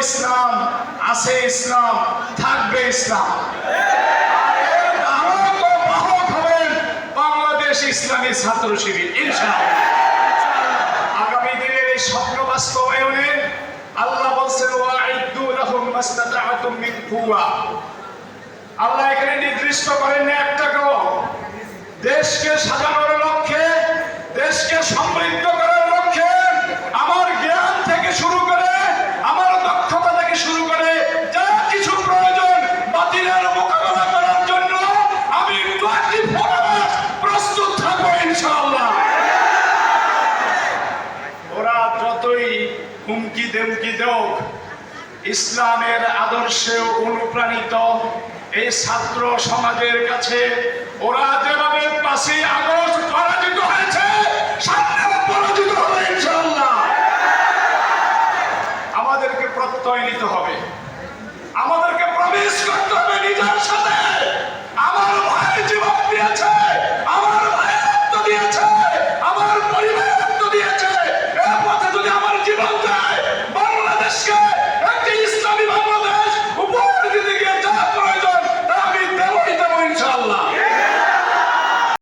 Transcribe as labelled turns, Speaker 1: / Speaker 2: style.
Speaker 1: ইসলাম, আছে ইসলাম, থাকবে ইসলাম। বাহক হবেন বাংলাদেশ ইসলামী ছাত্র শিবির ইনশাআল্লাহ। আগামী দিনের এই স্বপ্ন বাস্তবায়নে আল্লাহ বলছেন ওয়াইদু লাহুম মাসতাতা'তুম মিন কুওয়া। আল্লাহ এখানে নির্দিষ্ট করেন একটাকেও। দেশকে সাজানোর লক্ষ্যে, দেশকে সমৃদ্ধ করার লক্ষ্যে আমার জ্ঞান থেকে শুরু করে, আমার দক্ষতা থেকে শুরু করে যা কিছু প্রয়োজন বাতিলের মোকাবেলা করার জন্য আমি 24 আওয়ার্স প্রস্তুত থাকবো ইনশাআল্লাহ। ওরা যতই হুমকি দেমকি দেও, ইসলামের আদর্শে অনুপ্রাণিত এই ছাত্র সমাজের কাছে ওরা যেভাবে 5ই আগস্ট পরাজিত হয়েছে,